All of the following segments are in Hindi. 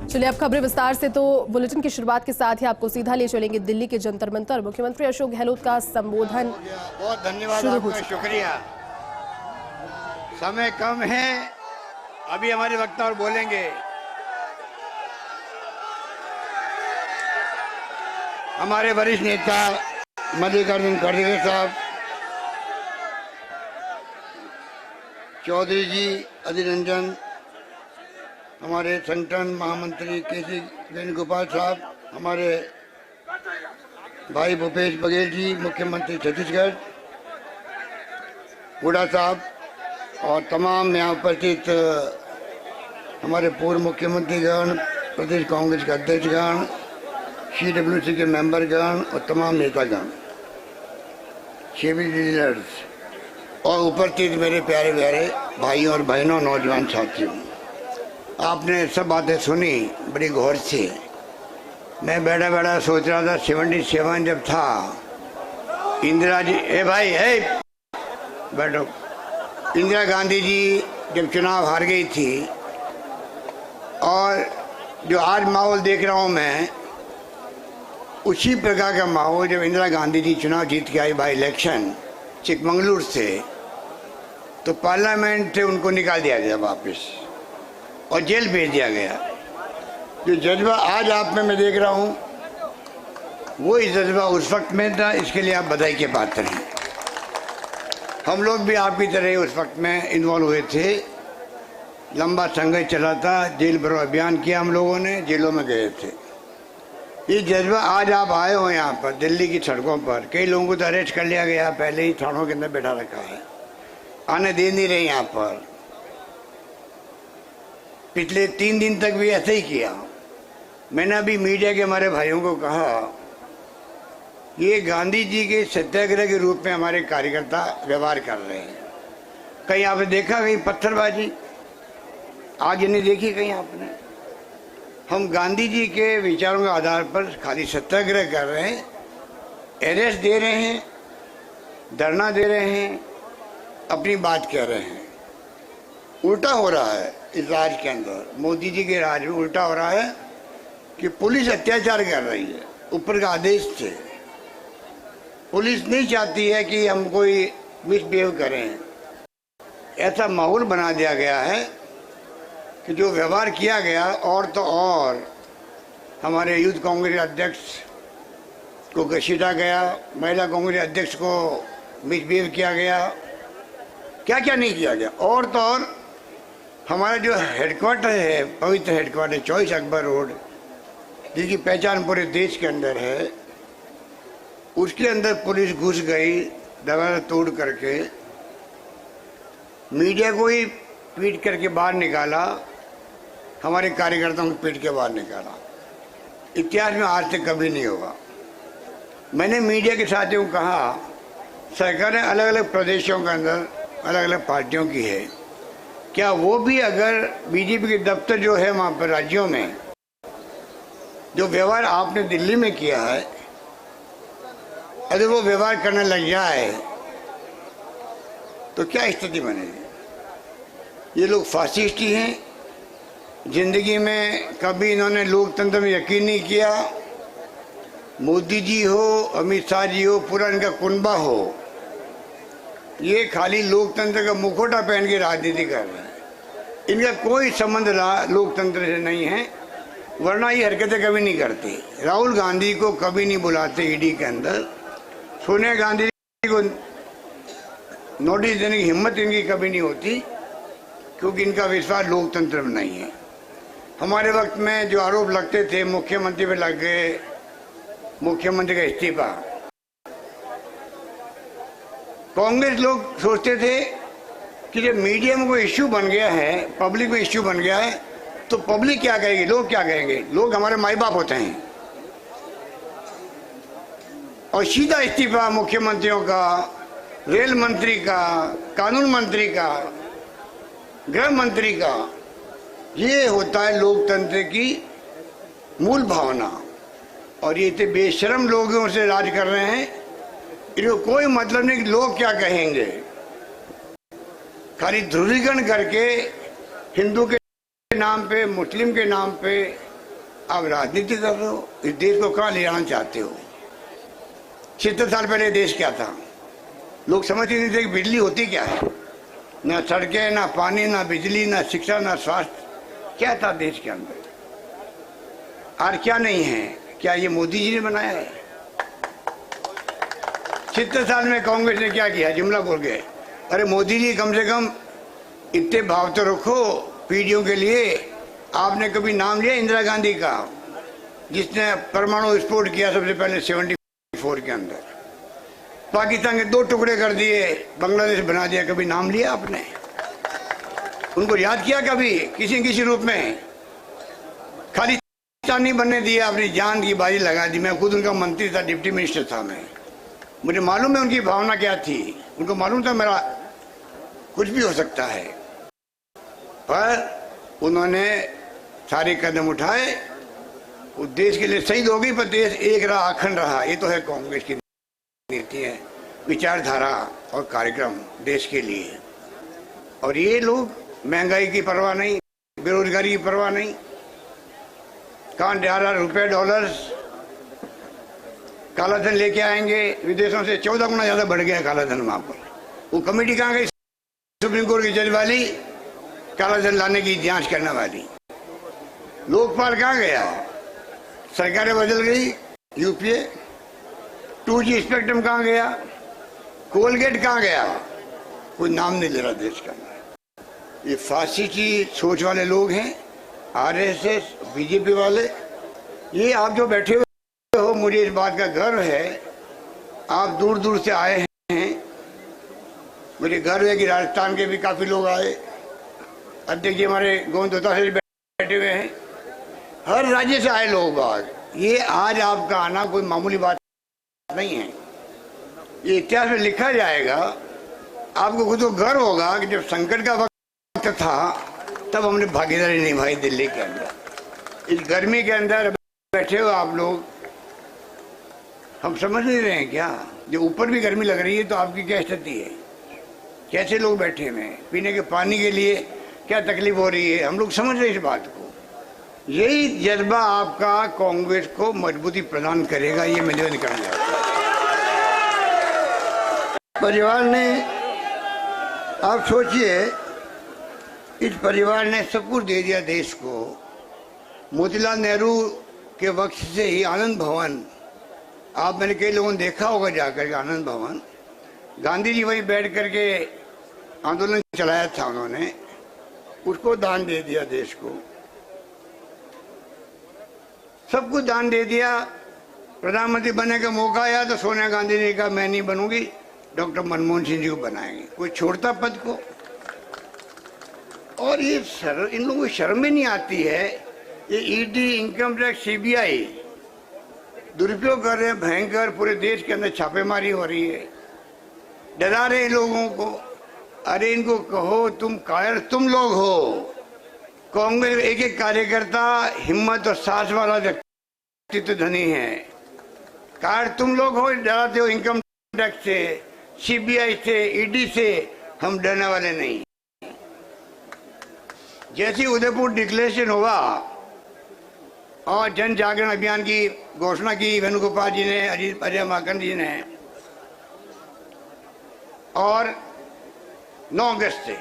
चलिए अब खबरें विस्तार से। तो बुलेटिन की शुरुआत के साथ ही आपको सीधा ले चलेंगे दिल्ली के जंतर मंतर। मुख्यमंत्री अशोक गहलोत का संबोधन बहुत धन्यवाद आपका, शुक्रिया। समय कम है, अभी हमारे वक्ता और बोलेंगे। हमारे वरिष्ठ नेता मल्लिकार्जुन खड़गे साहब, चौधरी जी अधीर रंजन, हमारे संगठन महामंत्री केसी वेणुगोपाल साहब, हमारे भाई भूपेश बघेल जी मुख्यमंत्री छत्तीसगढ़, हुड्डा साहब और तमाम यहाँ उपस्थित हमारे पूर्व मुख्यमंत्रीगण, प्रदेश कांग्रेस के अध्यक्षगण, CWC के मेंबरगण और तमाम नेतागण, सिविल लीडर्स और उपस्थित मेरे प्यारे प्यारे भाइयों और बहनों, नौजवान साथियों, आपने सब बातें सुनी बड़ी गौर से। मैं बैठा बैठा सोच रहा था 77 जब था, इंदिरा जी, बैठो, इंदिरा गांधी जी जब चुनाव हार गई थी, और जो आज माहौल देख रहा हूँ मैं, उसी प्रकार का माहौल जब इंदिरा गांधी जी चुनाव जीत के आई बाई इलेक्शन चिकमंगलुरु से, तो पार्लियामेंट से उनको निकाल दिया गया वापस और जेल भेज दिया गया। जो जज्बा आज आप में मैं देख रहा हूँ, वो ही जज्बा उस वक्त में था। इसके लिए आप बधाई के पात्र हैं। हम लोग भी आपकी तरह उस वक्त में इन्वॉल्व हुए थे, लंबा संघर्ष चला था, जेल भरो अभियान किया हम लोगों ने, जेलों में गए थे। ये जज्बा आज आप आए हो यहाँ पर दिल्ली की सड़कों पर, कई लोगों को तो अरेस्ट कर लिया गया, पहले ही थानों के अंदर बैठा रखा है, आने दे नहीं रहे यहाँ पर। पिछले 3 दिन तक भी ऐसे ही किया। मैंने अभी मीडिया के हमारे भाइयों को कहा, ये गांधी जी के सत्याग्रह के रूप में हमारे कार्यकर्ता व्यवहार कर रहे हैं। कहीं आपने देखा कहीं पत्थरबाजी आज नहीं देखी कहीं आपने? हम गांधी जी के विचारों के आधार पर खाली सत्याग्रह कर रहे हैं, अरेस्ट दे रहे हैं, धरना दे रहे हैं, अपनी बात कह रहे हैं। उल्टा हो रहा है इस राज के अंदर, मोदी जी के राज में उल्टा हो रहा है कि पुलिस अत्याचार कर रही है ऊपर का आदेश से। पुलिस नहीं चाहती है कि हम कोई मिसबिहेव करें। ऐसा माहौल बना दिया गया है कि जो व्यवहार किया गया, और तो और हमारे यूथ कांग्रेस अध्यक्ष को घसीटा गया, महिला कांग्रेस अध्यक्ष को मिसबिहेव किया गया, क्या क्या नहीं किया गया। और तो और हमारा जो हेडक्वार्टर है, पवित्र हेडक्वार्टर 24 अकबर रोड, जिसकी पहचान पूरे देश के अंदर है, उसके अंदर पुलिस घुस गई दरवाजा तोड़ करके, मीडिया को ही पीट करके बाहर निकाला, हमारे कार्यकर्ताओं को पीट के बाहर निकाला। इतिहास में आज तक कभी नहीं होगा। मैंने मीडिया के साथियों को कहा, सरकारें अलग अलग प्रदेशों के अंदर अलग अलग पार्टियों की है, क्या वो भी अगर बीजेपी के दफ्तर जो है वहाँ पर राज्यों में जो व्यवहार आपने दिल्ली में किया है, अगर वो व्यवहार करने लग जाए तो क्या स्थिति बनेगी? ये लोग फासिस्ट ही हैं। जिंदगी में कभी इन्होंने लोकतंत्र में यकीन नहीं किया। मोदी जी हो, अमित शाह जी हो, पूरा इनका कुनबा हो, ये खाली लोकतंत्र का मुखौटा पहन के राजनीति कर रहे हैं। इनका कोई संबंध लोकतंत्र से नहीं है, वरना ये हरकतें कभी नहीं करती। राहुल गांधी को कभी नहीं बुलाते ईडी के अंदर, सोनिया गांधी को नोटिस देने की हिम्मत इनकी कभी नहीं होती, क्योंकि इनका विश्वास लोकतंत्र में नहीं है। हमारे वक्त में जो आरोप लगते थे, मुख्यमंत्री पे लग गए, मुख्यमंत्री का इस्तीफा। कांग्रेस लोग सोचते थे कि जब मीडिया में कोई इश्यू बन गया है, पब्लिक में इश्यू बन गया है, तो पब्लिक क्या कहेगी, लोग क्या कहेंगे? लोग हमारे माई बाप होते हैं। और सीधा इस्तीफा मुख्यमंत्रियों का, रेल मंत्री का, कानून मंत्री का, गृह मंत्री का, ये होता है लोकतंत्र की मूल भावना। और ये इतने बेशर्म लोगों से राज कर रहे हैं, इनको कोई मतलब नहीं कि लोग क्या कहेंगे। खाली ध्रुवीकरण करके हिंदू के नाम पे, मुस्लिम के नाम पे, आप राजनीति कर रहे हो, इस देश को कहाँ ले जाना चाहते हो? 76 साल पहले देश क्या था? लोग समझ ही नहीं थे कि बिजली होती क्या है। ना सड़कें, ना पानी, ना बिजली, ना शिक्षा, ना स्वास्थ्य, क्या था देश के अंदर? और क्या नहीं है? क्या ये मोदी जी ने बनाया है? 76 साल में कांग्रेस ने क्या किया? जुमला बोल गए। अरे मोदी जी, कम से कम इतने भाव तो रखो पीढ़ियों के लिए। आपने कभी नाम लिया इंदिरा गांधी का, जिसने परमाणु विस्फोट किया सबसे पहले 74 के अंदर? पाकिस्तान के 2 टुकड़े कर दिए, बांग्लादेश बना दिया, कभी नाम लिया आपने? उनको याद किया कभी किसी किसी रूप में? खाली नहीं बनने दिया, अपनी जान की बाजी लगा दी। मैं खुद उनका मंत्री था, डिप्टी मिनिस्टर था मैं, मुझे मालूम है उनकी भावना क्या थी। उनको मालूम था मेरा कुछ भी हो सकता है, पर उन्होंने सारे कदम उठाए। वो देश के लिए शहीद हो गई, पर देश एक रहा, अखंड रहा। ये तो है कांग्रेस की नीति है, विचारधारा और कार्यक्रम देश के लिए। और ये लोग महंगाई की परवाह नहीं, बेरोजगारी की परवाह नहीं। कहाँ जा रहा रुपए डॉलर्स, काला धन लेके आएंगे विदेशों से। 14 गुना ज्यादा बढ़ गया काला धन वहां पर। वो कमेटी कहाँ गई? सुप्रीम कोर्ट की जज वाली, काला धन लाने की जांच करने वाली। लोकपाल कहाँ गया? सरकारें बदल गई, यूपीए। 2G स्पेक्ट्रम कहाँ गया? कोलगेट कहाँ गया? कोई नाम नहीं ले रहा देश का। ये फांसी की सोच वाले लोग हैं, आरएसएस, बीजेपी वाले। ये आप जो बैठे हुए हो, मुझे इस बात का गर्व है, आप दूर दूर से आए हैं। मुझे गर्व है कि राजस्थान के भी काफी लोग आए। अध्यक्ष जी हमारे गोविंद से बैठे हुए हैं, हर राज्य से आए लोग बाग। ये आज आपका आना कोई मामूली बात नहीं है, ये इतिहास में लिखा जाएगा। आपको खुद को गर्व होगा कि जब संकट का वक्त था तब हमने भागीदारी निभाई दिल्ली के अंदर। इस गर्मी के अंदर बैठे हो आप लोग, हम समझ नहीं रहे हैं क्या? जो ऊपर भी गर्मी लग रही है तो आपकी क्या स्थिति है? कैसे लोग बैठे हुए हैं? पीने के पानी के लिए क्या तकलीफ हो रही है? हम लोग समझ रहे हैं इस बात को। यही जज्बा आपका कांग्रेस को मजबूती प्रदान करेगा, ये मैं निवेदन करना चाहता हूं। परिवार ने, आप सोचिए, इस परिवार ने सब कुछ दे दिया देश को। मोतीलाल नेहरू के वक्त से ही आनंद भवन, आप मैंने कई लोगों ने देखा होगा जाकर के आनंद भवन, गांधी जी वहीं बैठ करके आंदोलन चलाया था उन्होंने, उसको दान दे दिया देश को। सब कुछ दान दे दिया। प्रधानमंत्री बनने का मौका आया तो सोनिया गांधी ने कहा मैं नहीं बनूंगी, डॉक्टर मनमोहन सिंह जी को बनाएंगे। कोई छोड़ता पद को? और ये इन लोगों को शर्म ही नहीं आती है। ये ईडी, इनकम टैक्स, सीबीआई दुरुपयोग कर रहे हैं भयंकर। पूरे देश के अंदर छापेमारी हो रही है, डरा रहे हैं लोगों को। अरे इनको कहो तुम कायर तुम लोग हो। कांग्रेस एक एक कार्यकर्ता हिम्मत और साहस वाला व्यक्तित्व धनी है। कायर तुम लोग हो, डराते हो इनकम टैक्स से, सीबीआई से, ईडी से। हम डरने वाले नहीं। जैसी उदयपुर डिक्लेरेशन हुआ और जन जागरण अभियान की घोषणा की वेणुगोपाल जी ने, अजय माकन जी ने, और 9 अगस्त से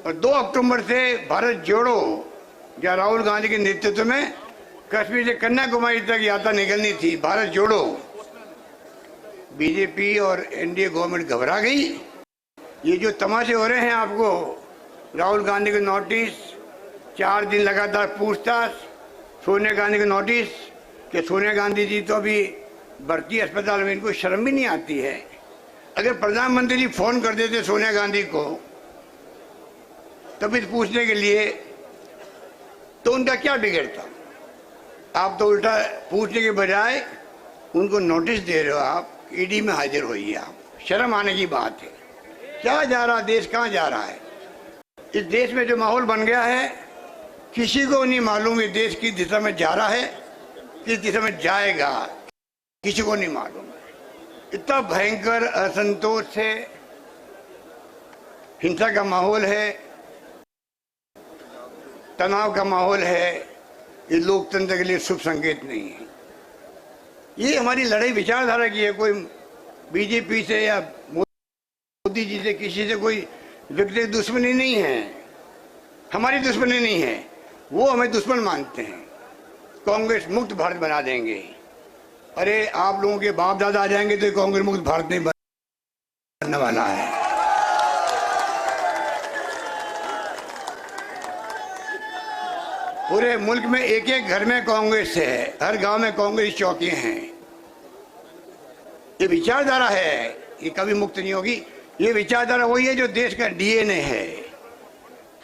और 2 अक्टूबर से भारत जोड़ो, जहाँ राहुल गांधी के नेतृत्व में कश्मीर से कन्याकुमारी तक यात्रा निकलनी थी, भारत जोड़ो। बीजेपी और एनडीए गवर्नमेंट घबरा गई। ये जो तमाशे हो रहे हैं आपको, राहुल गांधी को नोटिस, 4 दिन लगातार पूछताछ, सोनिया गांधी को नोटिस कि सोनिया गांधी जी तो अभी भर्ती अस्पताल में, इनको शर्म भी नहीं आती है। अगर प्रधानमंत्री जी फोन कर देते सोनिया गांधी को तभी पूछने के लिए, तो उनका क्या बिगड़ता? आप तो उल्टा पूछने के बजाय उनको नोटिस दे रहे हो। आप ईडी में हाजिर होइए। आप, शर्म आने की बात है। क्या जा रहा देश, कहाँ जा रहा है? इस देश में जो माहौल बन गया है, किसी को नहीं मालूम ये देश किस दिशा में जा रहा है, किस दिशा में जाएगा, किसी को नहीं मालूम। इतना भयंकर असंतोष है, हिंसा का माहौल है, तनाव का माहौल है। ये लोकतंत्र के लिए शुभ संकेत नहीं है। ये हमारी लड़ाई विचारधारा की है, कोई बीजेपी से या मोदी जी से किसी से कोई व्यक्तिगत दुश्मनी नहीं है, हमारी दुश्मनी नहीं है। वो हमें दुश्मन मानते हैं। कांग्रेस मुक्त भारत बना देंगे। अरे आप लोगों के बाप दादा आ जाएंगे तो कांग्रेस मुक्त भारत नहीं बनने वाला है। पूरे मुल्क में एक एक घर में कांग्रेस है, हर गांव में कांग्रेस चौकियां हैं। ये विचारधारा है, ये कभी मुक्त नहीं होगी। ये विचारधारा वही है जो देश का डीएनए है।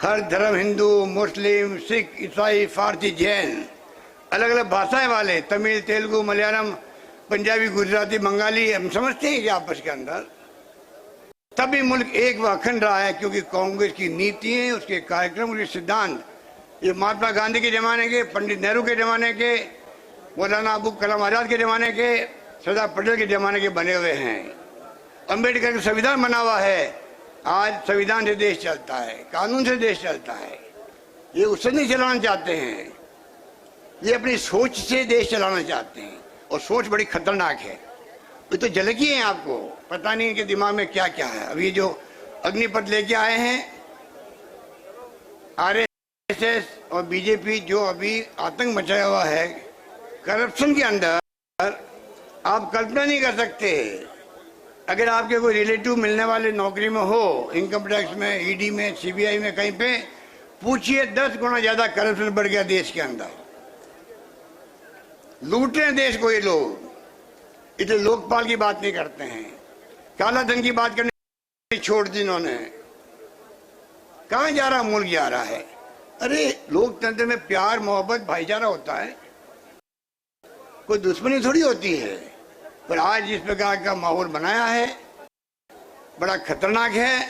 हर धर्म, हिंदू, मुस्लिम, सिख, ईसाई, फारसी, जैन, अलग अलग भाषाएं वाले, तमिल, तेलुगु, मलयालम, पंजाबी, गुजराती, बंगाली, हम समझते हैं कि आपस के अंदर तभी मुल्क एक व अखंड रहा है, क्योंकि कांग्रेस की नीतियां, उसके कार्यक्रम, उसके सिद्धांत ये महात्मा गांधी के जमाने के, पंडित नेहरू के जमाने के, मौलाना अबुल कलाम आजाद के जमाने के, सरदार पटेल के जमाने के बने हुए हैं। अम्बेडकर का संविधान बना हुआ है। आज संविधान से देश चलता है, कानून से देश चलता है। ये उससे नहीं चलाना चाहते हैं, ये अपनी सोच से देश चलाना चाहते हैं, और सोच बड़ी खतरनाक है। ये तो झलकी है, आपको पता नहीं इनके दिमाग में क्या क्या है। अभी जो अग्निपथ लेके आए हैं आरएसएस और बीजेपी, जो अभी आतंक मचाया हुआ है करप्शन के अंदर, आप कल्पना नहीं कर सकते। अगर आपके कोई रिलेटिव मिलने वाले नौकरी में हो, इनकम टैक्स में, ईडी में, सीबीआई में, कहीं पे पूछिए 10 गुना ज्यादा करप्शन बढ़ गया देश के अंदर। लूट रहे हैं देश को ये लोग। इधर लोकपाल की बात नहीं करते हैं, काला धन की बात करने छोड़ दी इन्होंने। कहां जा रहा मुल्क जा रहा है? अरे लोकतंत्र में प्यार, मोहब्बत, भाईचारा होता है, कोई दुश्मनी थोड़ी होती है। पर आज जिस प्रकार का माहौल बनाया है बड़ा खतरनाक है।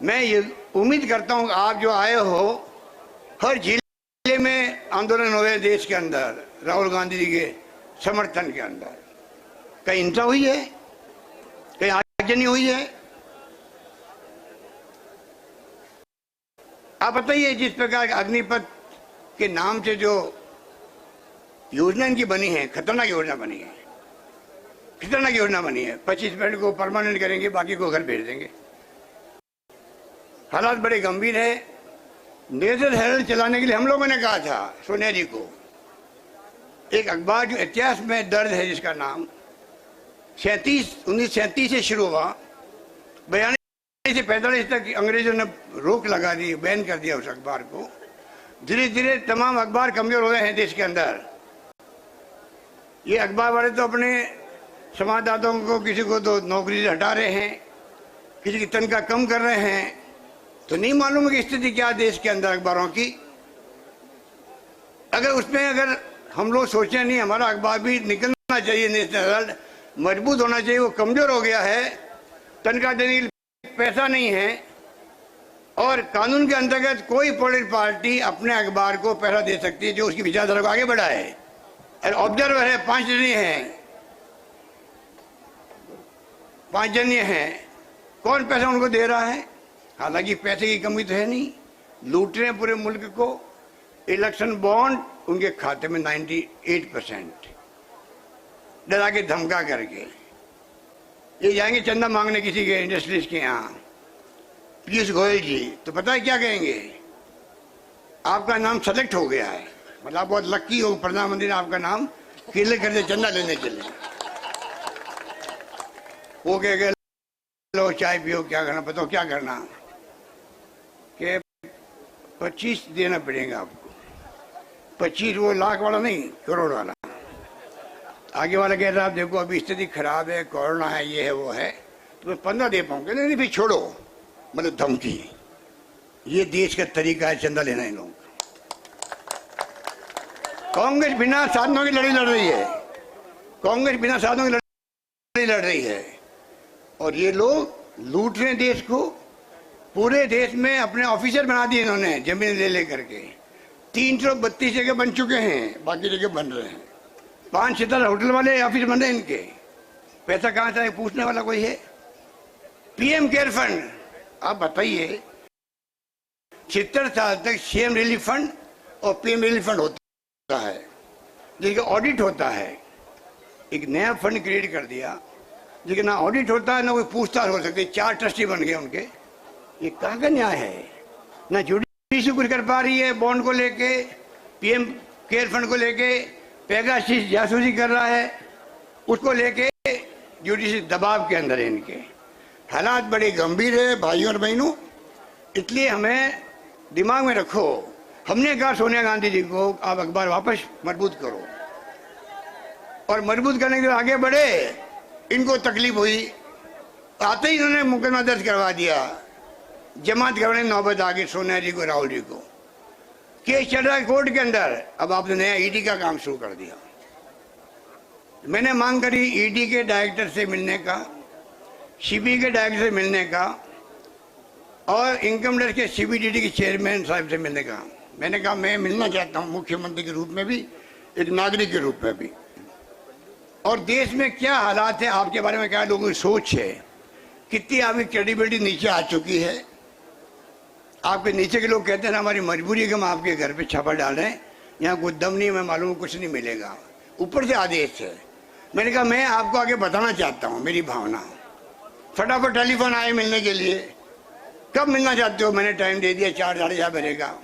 मैं ये उम्मीद करता हूँ आप जो आए हो, हर जिले में आंदोलन हुए देश के अंदर राहुल गांधी जी के समर्थन के अंदर। कहीं हिंसा हुई है, कहीं आगजनी हुई है? आप बताइए, जिस प्रकार अग्निपथ के नाम से जो योजना इनकी बनी है, खतरनाक योजना बनी है, खतरनाक योजना बनी है। 25% को परमानेंट करेंगे, बाकी को घर भेज देंगे। हालात बड़े गंभीर है। नेशनल हेराल्ड चलाने के लिए हम लोगों ने कहा था सोनिया जी को, एक अखबार जो इतिहास में दर्ज है, जिसका नाम 1937 से शुरू हुआ, 42 से 45 तक अंग्रेजों ने रोक लगा दी, बैन कर दिया उस अखबार को। धीरे धीरे तमाम अखबार कमजोर हो गए हैं देश के अंदर। ये अखबार वाले तो अपने संवाददाताओं को, किसी को तो नौकरी से हटा रहे हैं, किसी की तनख्वाह कम कर रहे हैं। तो नहीं मालूम है कि स्थिति क्या देश के अंदर अखबारों की। अगर उसमें अगर हम लोग सोचें नहीं, हमारा अखबार भी निकलना चाहिए, नेशनल हेराल्ड मजबूत होना चाहिए, वो कमजोर हो गया है, तनख्वाह देने के लिए पैसा नहीं है, और कानून के अंतर्गत कोई पॉलिटिकल पार्टी अपने अखबार को पैसा दे सकती है जो उसकी विचारधारा को आगे बढ़ाए। ऑब्जर्वर है, 5 जने हैं, 5 जने हैं, कौन पैसा उनको दे रहा है? हालांकि पैसे की कमी तो है नहीं, लूट रहे हैं पूरे मुल्क को। इलेक्शन बॉन्ड उनके खाते में 98%, डरा के धमका करके। ये जाएंगे चंदा मांगने किसी के इंडस्ट्रीज के यहाँ, पीयूष गोयल जी, तो पता है क्या कहेंगे? आपका नाम सेलेक्ट हो गया है, मतलब आप बहुत लक्की हो, प्रधानमंत्री ने आपका नाम क्लियर कर दिया चंदा लेने के लिए। वो कहेगा लो चाय पियो, क्या करना, बताओ क्या करना? कि 25 देना पड़ेगा आपको। 25 वो लाख वाला नहीं, करोड़ वाला। आगे वाला कह रहा है देखो अभी स्थिति खराब है, कोरोना है, ये है वो है, तो मैं 15 दे पाऊंगा। नहीं फिर छोड़ो, मतलब धमकी। ये देश का तरीका है चंदा लेना। इन लोग कांग्रेस बिना साधनों की लड़ाई लड़ रही है, कांग्रेस बिना साधनों की लड़ाई लड़ रही है, और ये लोग लूट रहे हैं देश को। पूरे देश में अपने ऑफिसर बना दिए इन्होंने, जमीन ले ले करके। 332 जगह बन चुके हैं, बाकी जगह बन रहे हैं। 5 सितारा होटल वाले ऑफिस बन रहे हैं इनके। पैसा कहाँ से पूछने वाला कोई है? पीएम केयर फंड, आप बताइए, 76 साल तक सीएम रिलीफ फंड और पीएम रिलीफ फंड होता होता है, जिसका ऑडिट होता है। एक नया फंड क्रिएट कर दिया जिसका ना ऑडिट होता है ना कोई पूछताछ हो सकती है। 4 ट्रस्टी बन गए उनके। ये कहाँ का न्याय है? ना जुडिशरी कुछ कर पा रही है बॉन्ड को लेके, पीएम केयर फंड को लेके पेगासिस जासूसी कर रहा है, उसको लेके जुडिशरी दबाव के अंदर है। इनके हालात बड़े गंभीर है भाइयों और बहनों, इसलिए हमें दिमाग में रखो। हमने कहा सोनिया गांधी जी को आप अखबार वापस मजबूत करो, और मजबूत करने के लिए आगे बढ़े। इनको तकलीफ हुई, आते ही इन्होंने मुकदमा दर्ज करवा दिया, जमात करवाने नौबत आ गई सोनिया जी को, राहुल जी को। केस चल रहा है कोर्ट के अंदर। अब आपने नया ईडी का काम शुरू कर दिया। मैंने मांग करी ईडी के डायरेक्टर से मिलने का, सीबीआई के डायरेक्टर से मिलने का, और इनकम टैक्स के सीबीडीटी के चेयरमैन साहब से मिलने का। मैंने कहा मैं मिलना चाहता हूं, मुख्यमंत्री के रूप में भी, एक नागरिक के रूप में भी। और देश में क्या हालात है, आपके बारे में क्या लोगों की सोच है, कितनी आपकी क्रेडिबिलिटी नीचे आ चुकी है। आपके नीचे के लोग कहते हैं ना हमारी मजबूरी है कि हम आपके घर पे छापा डाल रहे हैं, यहाँ कोई दम नहीं, मैं मालूम कुछ नहीं मिलेगा, ऊपर से आदेश है। मैंने कहा मैं आपको आगे बताना चाहता हूँ मेरी भावना। फटाफट टेलीफोन आए मिलने के लिए। कब मिलना चाहते हो? मैंने टाइम दे दिया 4 साढ़े 4 बजे का।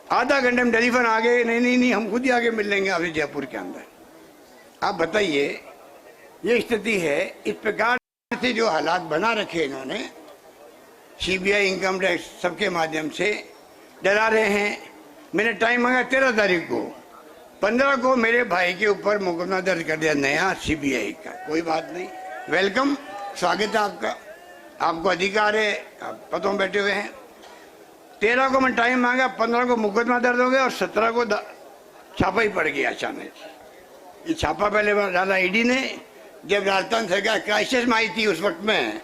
आधा घंटे में टेलीफोन आ गए, नहीं हम खुद ही आगे मिल लेंगे आपसे जयपुर के अंदर। आप बताइए, ये स्थिति है। इस प्रकार से जो हालात बना रखे इन्होंने, सीबीआई इनकम टैक्स सबके माध्यम से डरा रहे हैं। मैंने टाइम मांगा 13 तारीख को, 15 को मेरे भाई के ऊपर मुकदमा दर्ज कर दिया नया सीबीआई का। कोई बात नहीं, वेलकम, स्वागत है आपका, आपको अधिकार है, आप पदों में बैठे हुए हैं। 13 को मैं टाइम मांगा, 15 को मुकदमा दर्ज हो गया और 17 को छापा ही पड़ गया अचानक। ये छापा पहले डाला ईडी ने, जब राजस्थान सरकार क्राइसिस में आई थी उस वक्त में,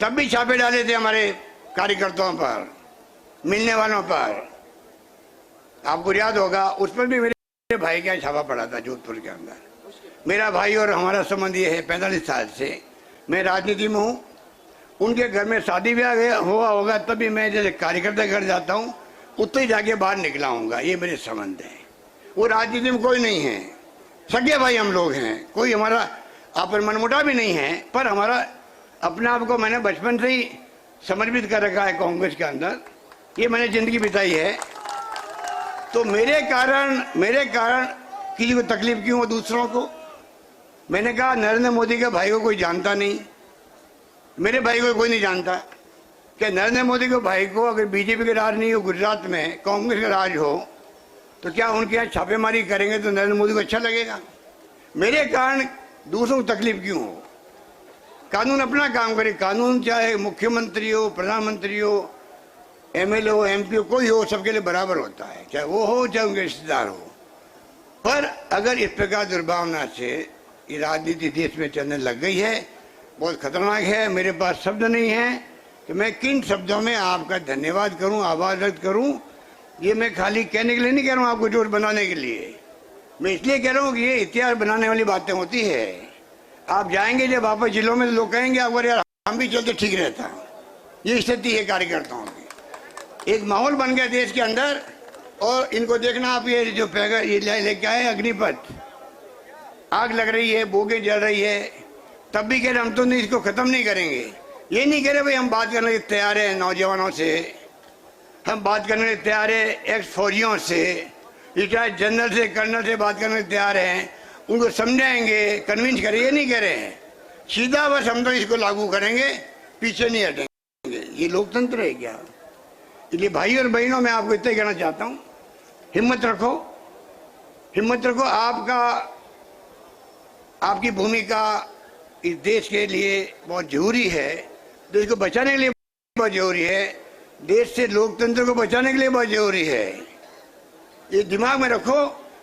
तब भी छापे डाले थे हमारे कार्यकर्ताओं पर, मिलने वालों पर। आपको याद होगा, उस पर भी मेरे भाई का छापा पड़ा था जोधपुर के अंदर। मेरा भाई और हमारा संबंध ये है 45 साल से, मैं राजनीति में हूँ। उनके घर में शादी ब्याह हुआ होगा, तभी मैं जैसे कार्यकर्ता घर जाता हूँ उतने ही जाके बाहर निकला हूँगा। ये मेरे संबंध है। वो राजनीति में कोई नहीं है, सगे भाई हम लोग हैं। कोई हमारा आपस मनमुटाव भी नहीं है, पर हमारा अपने आप को मैंने बचपन से ही समर्पित कर रखा है कांग्रेस के अंदर। ये मैंने जिंदगी बिताई है। तो मेरे कारण किसी को तकलीफ क्यों हो दूसरों को? मैंने कहा नरेंद्र मोदी के भाई को कोई जानता नहीं, मेरे भाई को कोई नहीं जानता। क्या नरेंद्र मोदी के भाई को अगर बीजेपी के राज नहीं हो, गुजरात में कांग्रेस का राज हो, तो क्या उनके यहाँ छापेमारी करेंगे तो नरेंद्र मोदी को अच्छा लगेगा? मेरे कारण दूसरों को तकलीफ क्यों हो? कानून अपना काम करे। कानून चाहे मुख्यमंत्री हो, प्रधानमंत्री हो, एमएलए हो, एमपी हो, कोई हो, सबके लिए बराबर होता है, चाहे वो हो चाहे उनके रिश्तेदार हो। पर अगर इस प्रकार दुर्भावना से ये राजनीति देश में चलने लग गई है, बहुत खतरनाक है। मेरे पास शब्द नहीं है कि मैं किन शब्दों में आपका धन्यवाद करूं, आभार व्यक्त करूं। ये मैं खाली कहने के लिए नहीं कह रहा हूं, आपको जोर बनाने के लिए। मैं इसलिए कह रहा हूं कि ये इतिहास बनाने वाली बातें होती है। आप जाएंगे जब वापस जिलों में, तो लोग कहेंगे आप यार हम भी चलते ठीक रहता। ये स्थिति है कार्यकर्ताओं की। एक माहौल बन गया देश के अंदर। और इनको देखना आप, ये जो ये लेके आए अग्निपथ, आग लग रही है, बोगे जल रही है, तब भी कह रहे हम तो नहीं, इसको खत्म नहीं करेंगे। ये नहीं कह रहे भाई हम बात करने के तैयार है नौजवानों से, हम बात करने के तैयार है एक्स फौजियों से, रिटायर्ड जनरल से, कर्नल से बात करने के तैयार हैं, उनको समझाएंगे, कन्विंस करेंगे। ये नहीं कह रहे हैं, सीधा बस हम तो इसको लागू करेंगे, पीछे नहीं हटेंगे। ये लोकतंत्र है क्या? इसलिए भाई और बहनों, मैं आपको इतना कहना चाहता हूँ, हिम्मत रखो, हिम्मत रखो। आपकी भूमिका इस देश के लिए बहुत जरूरी है, देश को बचाने के लिए बहुत जरूरी है, देश से लोकतंत्र को बचाने के लिए बहुत जरूरी है। ये दिमाग में रखो,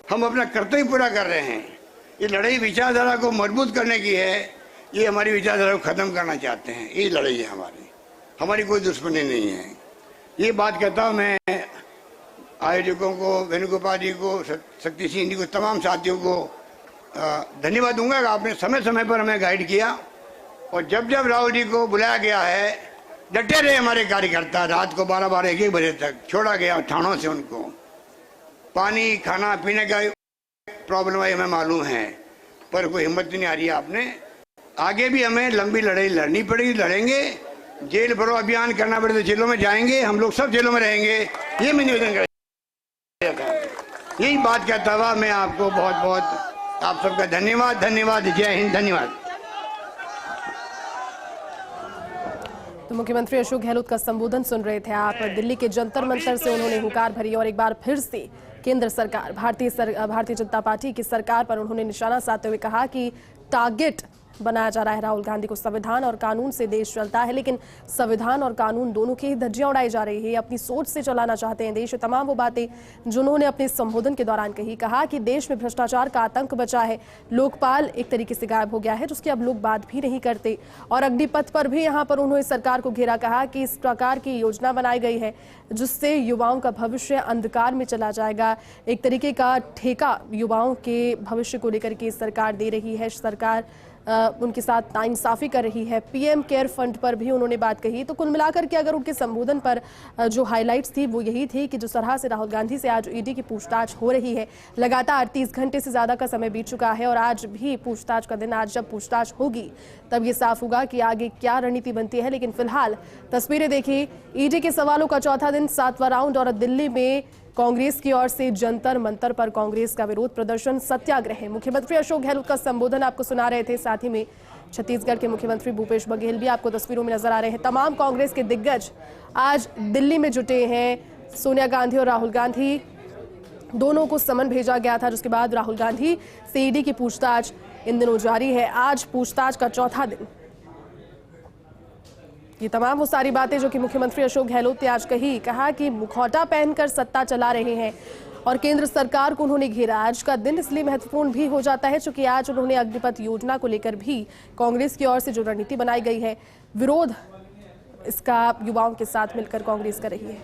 हम अपना कर्तव्य पूरा कर रहे हैं। ये लड़ाई विचारधारा को मजबूत करने की है, ये हमारी विचारधारा को खत्म करना चाहते हैं। ये लड़ाई है हमारी कोई दुश्मनी नहीं है। ये बात कहता हूँ मैं आयोजकों को, वेणुगोपाल जी को, शक्ति सिंह जी को, तमाम साथियों को धन्यवाद दूंगा कि आपने समय समय पर हमें गाइड किया। और जब जब राहुल जी को बुलाया गया है, डटे रहे हमारे कार्यकर्ता। रात को 12-12, 1-1 बजे तक छोड़ा गया थानों से उनको। पानी खाना पीने का प्रॉब्लम है, हमें मालूम है, पर कोई हिम्मत नहीं आ रही है आपने। आगे भी हमें लंबी लड़ाई लड़नी पड़ेगी, लड़ेंगे। जेल भरो अभियान करना पड़े तो जेलों में जाएंगे, हम लोग सब जेलों में रहेंगे, ये मैं निवेदन कर, यही बात कहता हुआ मैं आपको बहुत बहुत आप सबका धन्यवाद। जय हिंद, धन्यवाद। तो मुख्यमंत्री अशोक गहलोत का संबोधन सुन रहे थे आप। दिल्ली के जंतर मंतर से उन्होंने हुंकार भरी और एक बार फिर से केंद्र सरकार, भारतीय जनता पार्टी की सरकार पर उन्होंने निशाना साधते हुए कहा कि टारगेट बनाया जा रहा है राहुल गांधी को। संविधान और कानून से देश चलता है, लेकिन संविधान और कानून दोनों की ही धज्जियां उड़ाई जा रही है। अपनी सोच से चलाना चाहते हैं देश। तमाम वो बातें जो उन्होंने अपने संबोधन के दौरान कही। कहा कि देश में भ्रष्टाचार का आतंक बचा है, लोकपाल एक तरीके से गायब हो गया है, जिसकी अब लोग बात भी नहीं करते। और अग्निपथ पर भी यहाँ पर उन्होंने सरकार को घेरा। कहा कि इस प्रकार की योजना बनाई गई है जिससे युवाओं का भविष्य अंधकार में चला जाएगा। एक तरीके का ठेका युवाओं के भविष्य को लेकर के सरकार दे रही है। सरकार उनके साथ नाइंसाफी कर रही है। पीएम केयर फंड पर भी उन्होंने बात कही। तो कुल मिलाकर के अगर उनके संबोधन पर जो हाइलाइट्स थी वो यही थी कि जिस तरह से राहुल गांधी से आज ईडी की पूछताछ हो रही है, लगातार 30 घंटे से ज्यादा का समय बीत चुका है और आज भी पूछताछ का दिन। आज जब पूछताछ होगी तब ये साफ होगा कि आगे क्या रणनीति बनती है। लेकिन फिलहाल तस्वीरें देखिए, ईडी के सवालों का चौथा दिन, 7वां राउंड और दिल्ली में कांग्रेस की ओर से जंतर मंतर पर कांग्रेस का विरोध प्रदर्शन, सत्याग्रह। मुख्यमंत्री अशोक गहलोत का संबोधन आपको सुना रहे थे, साथ ही में छत्तीसगढ़ के मुख्यमंत्री भूपेश बघेल भी आपको तस्वीरों में नजर आ रहे हैं। तमाम कांग्रेस के दिग्गज आज दिल्ली में जुटे हैं। सोनिया गांधी और राहुल गांधी दोनों को समन भेजा गया था, जिसके बाद राहुल गांधी से ईडी की पूछताछ इन दिनों जारी है। आज पूछताछ का चौथा दिन। ये तमाम वो सारी बातें जो कि मुख्यमंत्री अशोक गहलोत ने आज कही। कहा कि मुखौटा पहनकर सत्ता चला रहे हैं और केंद्र सरकार को उन्होंने घेरा। आज का दिन इसलिए महत्वपूर्ण भी हो जाता है क्योंकि आज उन्होंने अग्निपथ योजना को लेकर भी कांग्रेस की ओर से जो रणनीति बनाई गई है, विरोध इसका युवाओं के साथ मिलकर कांग्रेस कर रही है।